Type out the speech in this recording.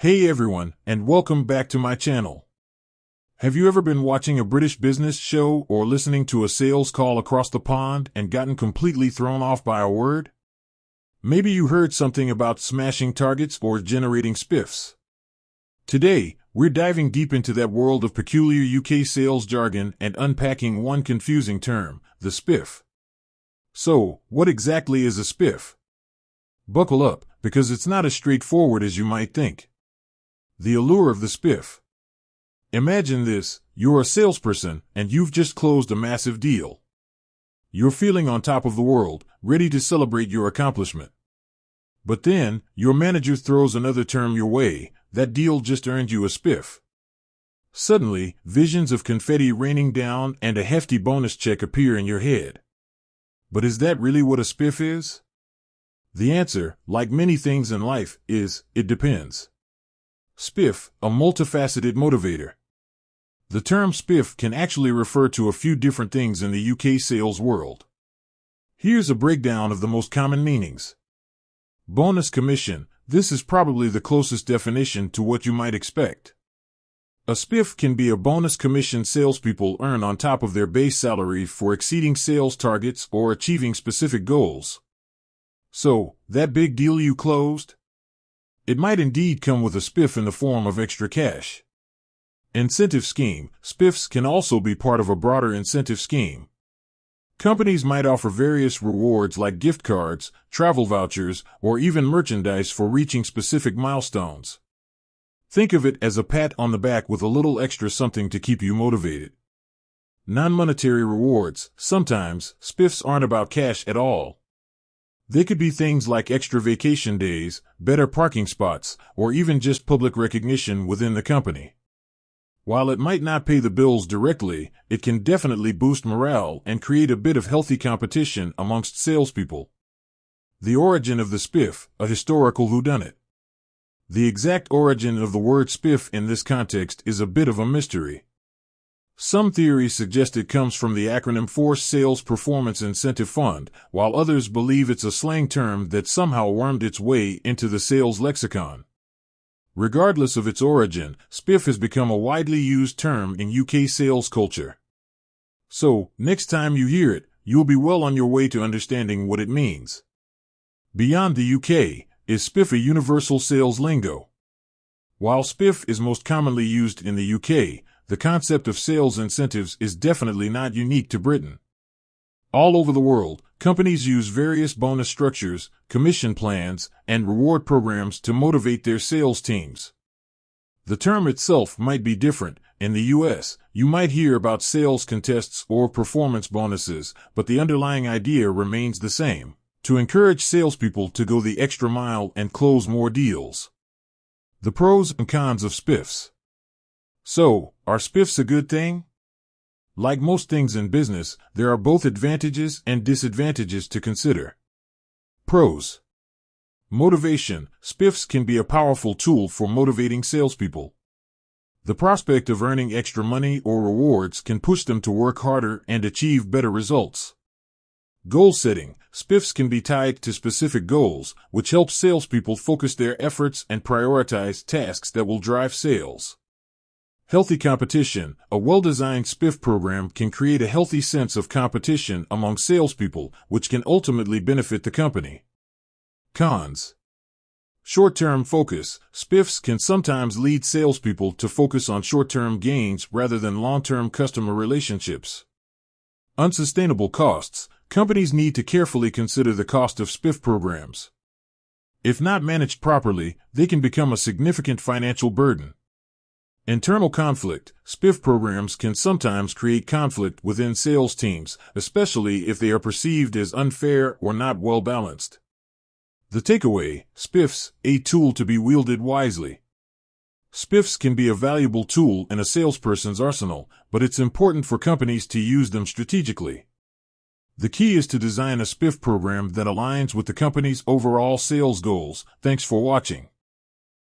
Hey everyone, and welcome back to my channel. Have you ever been watching a British business show or listening to a sales call across the pond and gotten completely thrown off by a word? Maybe you heard something about smashing targets or generating spiffs. Today, we're diving deep into that world of peculiar UK sales jargon and unpacking one confusing term, the spiff. So, what exactly is a spiff? Buckle up, because it's not as straightforward as you might think. The allure of the spiff. Imagine this: you're a salesperson, and you've just closed a massive deal. You're feeling on top of the world, ready to celebrate your accomplishment. But then, your manager throws another term your way: that deal just earned you a spiff. Suddenly, visions of confetti raining down and a hefty bonus check appear in your head. But is that really what a spiff is? The answer, like many things in life, is, it depends. Spiff, a multifaceted motivator. The term spiff can actually refer to a few different things in the UK sales world. Here's a breakdown of the most common meanings. Bonus commission. This is probably the closest definition to what you might expect. A spiff can be a bonus commission salespeople earn on top of their base salary for exceeding sales targets or achieving specific goals. So, that big deal you closed? It might indeed come with a spiff in the form of extra cash. Incentive scheme. Spiffs can also be part of a broader incentive scheme. Companies might offer various rewards like gift cards, travel vouchers, or even merchandise for reaching specific milestones. Think of it as a pat on the back with a little extra something to keep you motivated. Non-monetary rewards. Sometimes, spiffs aren't about cash at all. They could be things like extra vacation days, better parking spots, or even just public recognition within the company. While it might not pay the bills directly, it can definitely boost morale and create a bit of healthy competition amongst salespeople. The origin of the spiff, a historical whodunit. The exact origin of the word spiff in this context is a bit of a mystery. Some theories suggest it comes from the acronym Force Sales Performance Incentive Fund, while others believe it's a slang term that somehow wormed its way into the sales lexicon. Regardless of its origin, spiff has become a widely used term in UK sales culture. So, next time you hear it, you'll be well on your way to understanding what it means. Beyond the UK, is spiff a universal sales lingo? While spiff is most commonly used in the UK, the concept of sales incentives is definitely not unique to Britain. All over the world, companies use various bonus structures, commission plans, and reward programs to motivate their sales teams. The term itself might be different. In the US, you might hear about sales contests or performance bonuses, but the underlying idea remains the same: to encourage salespeople to go the extra mile and close more deals. The pros and cons of spiffs. So, are spiffs a good thing? Like most things in business, there are both advantages and disadvantages to consider. Pros. Motivation. Spiffs can be a powerful tool for motivating salespeople. The prospect of earning extra money or rewards can push them to work harder and achieve better results. Goal setting. Spiffs can be tied to specific goals, which helps salespeople focus their efforts and prioritize tasks that will drive sales. Healthy competition. A well-designed spiff program can create a healthy sense of competition among salespeople, which can ultimately benefit the company. Cons. Short-term focus. Spiffs can sometimes lead salespeople to focus on short-term gains rather than long-term customer relationships. Unsustainable costs. Companies need to carefully consider the cost of spiff programs. If not managed properly, they can become a significant financial burden. Internal conflict. Spiff programs can sometimes create conflict within sales teams, especially if they are perceived as unfair or not well balanced. The takeaway: spiffs, a tool to be wielded wisely. Spiffs can be a valuable tool in a salesperson's arsenal, but it's important for companies to use them strategically. The key is to design a spiff program that aligns with the company's overall sales goals. Thanks for watching.